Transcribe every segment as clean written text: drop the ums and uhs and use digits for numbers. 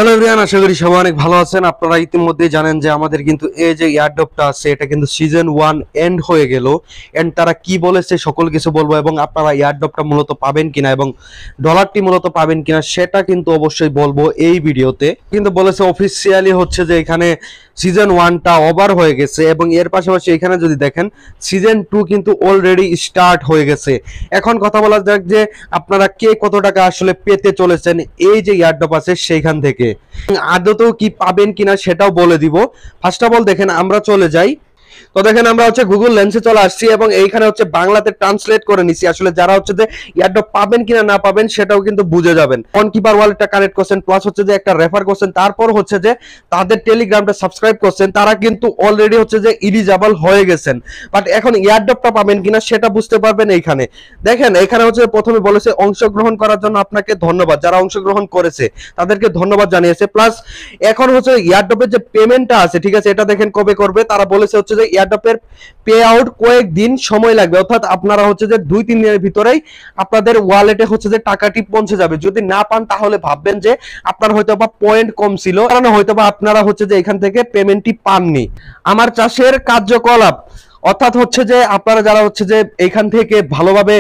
Hello everyone, আশা করি সবাই অনেক ভালো আছেন। আপনারা ইতিমধ্যেই জানেন যে আমাদের কিন্তু এই যে এয়ারড্রপটা আছে এটা কিন্তু সিজন 1 এন্ড হয়ে গেল। এন্ড তারা কি বলেছে সকল কিছু বলবো, এবং আপনারা এয়ারড্রপটা মূলত পাবেন কিনা এবং ডলারটি মূলত পাবেন কিনা সেটা কিন্তু অবশ্যই বলবো এই ভিডিওতে। কিন্তু বলেছে অফিসিয়ালি হচ্ছে যে এখানে সিজন 1টা ওভার হয়ে গেছে, এবং এর পাশাপাশি এখানে যদি দেখেন সিজন 2 কিন্তু অলরেডি স্টার্ট হয়ে গেছে। এখন কথা বলা যাক যে আপনারা কে কত টাকা আসলে পেতে চলেছেন এই যে এয়ারড্রপ আছে সেইখান থেকে, আদতেও কি পাবেন কিনা সেটাও বলে দিব। ফার্স্ট অফ অল দেখেন আমরা চলে যাই। তো দেখেন আমরা হচ্ছে গুগল লেন্সে চলে আসছি এবং এইখানে হচ্ছে বাংলাতে ট্রান্সলেট করে নিছি। আসলে যারা হচ্ছে যে এয়ারড্রপ পাবেন কিনা না পাবেন সেটাও কিন্তু বুঝে যাবেন। অন কিপার ওয়ালেটটা কানেক্ট করছেন, প্লাস হচ্ছে যে একটা রেফার করছেন, তারপর হচ্ছে যে তাদের টেলিগ্রামটা সাবস্ক্রাইব করছেন, তারা কিন্তু অলরেডি হচ্ছে যে এলিজিবল হয়ে গেছেন। বাট এখন এয়ারড্রপটা পাবেন কিনা সেটা বুঝতে পারবেন এইখানে। দেখেন এখানে হচ্ছে প্রথমে বলেছে অংশগ্রহণ করার জন্য আপনাকে ধন্যবাদ। যারা অংশগ্রহণ করেছে তাদেরকে ধন্যবাদ জানিয়েছে। প্লাস এখন হচ্ছে এয়ারড্রপের যে পেমেন্টটা আছে, ঠিক আছে, এটা দেখেন কবে করবে। তারা বলেছে হচ্ছে যে এয়ারড্রপের পে আউট কয়েকদিন সময় লাগবে, অর্থাৎ আপনারা হচ্ছে যে 2-3 দিনের ভিতরেই আপনাদের ওয়ালেটে হচ্ছে যে টাকাটি পৌঁছে যাবে। যদি না পান তাহলে ভাববেন যে আপনার হয়তোবা পয়েন্ট কম ছিল, কারণ হয়তোবা আপনারা হচ্ছে যে এখান থেকে পেমেন্টটি পাননি। আমার চাষের কার্যকলাপ, অর্থাৎ হচ্ছে যে আপনারা যারা হচ্ছে যে এখান থেকে ভালোভাবে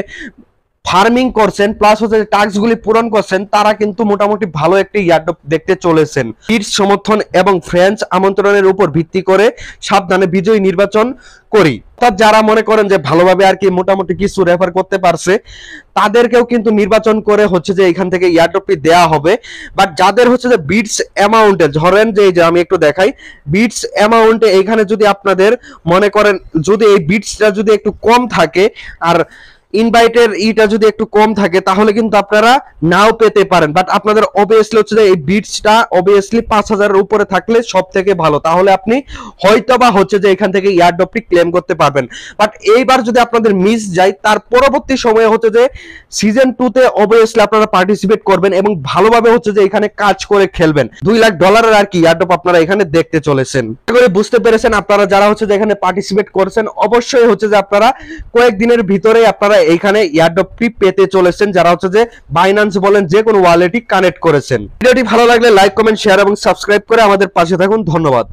ফার্মিং করছেন প্লাস হচ্ছে টাস্কগুলি পূরণ করছেন, তারা কিন্তু মোটামুটি ভালো একটি এয়ারড্রপ দেখতে চলেছেন। কিডস সমর্থন এবং ফ্রেন্ডস আমন্ত্রণের উপর ভিত্তি করে সাবধানে বিজয়ী নির্বাচন করি। অর্থাৎ যারা মনে করেন যে ভালোভাবে আর কি মোটামুটি কিছু রেফার করতে পারছে তাদেরকেও কিন্তু নির্বাচন করে হচ্ছে যে এখান থেকে এয়ারড্রপটি দেয়া হবে। বাট যাদের হচ্ছে যে বিটস অ্যামাউন্টে, ধরেন যে এই যে আমি একটু দেখাই, বিটস অ্যামাউন্টে এইখানে যদি আপনাদের মনে করেন যদি এই বিটসটা যদি একটু কম থাকে আর ইনভাইটের ইটা যদি একটু কম থাকে তাহলে কিন্তু আপনারা নাও পেতে পারেন। বাট আপনাদের অবভিয়াসলি হচ্ছে যে এই বিটসটা অবভিয়াসলি 5000 এর উপরে থাকলে সব থেকে ভালো, তাহলে আপনি হয়তোবা হচ্ছে যে এখান থেকে এয়ারড্রপটি ক্লেম করতে পারবেন। বাট এইবার যদি আপনাদের মিস যায় তার পরবর্তী সময়ে হচ্ছে যে সিজন 2 তে অবভিয়াসলি আপনারা পার্টিসিপেট করবেন এবং ভালোভাবে হচ্ছে যে এখানে কাজ করে খেলবেন। $2,00,000 আর কি এয়ারড্রপ আপনারা এখানে দেখতে চলেছেন। করে বুঝতে পেরেছেন আপনারা যারা হচ্ছে যে এখানে পার্টিসিপেট করছেন, অবশ্যই হচ্ছে যে আপনারা কয়েকদিনের ভিতরে আপনারা এইখানে এয়ারড্রপটি পেতে চলেছেন, যারা হচ্ছে যে বাইন্যান্স বলেন যে কোনো ওয়ালেটই কানেক্ট করেছেন। ভিডিওটি ভালো লাগলে লাইক, কমেন্ট, শেয়ার এবং সাবস্ক্রাইব করে আমাদের পাশে থাকুন। ধন্যবাদ।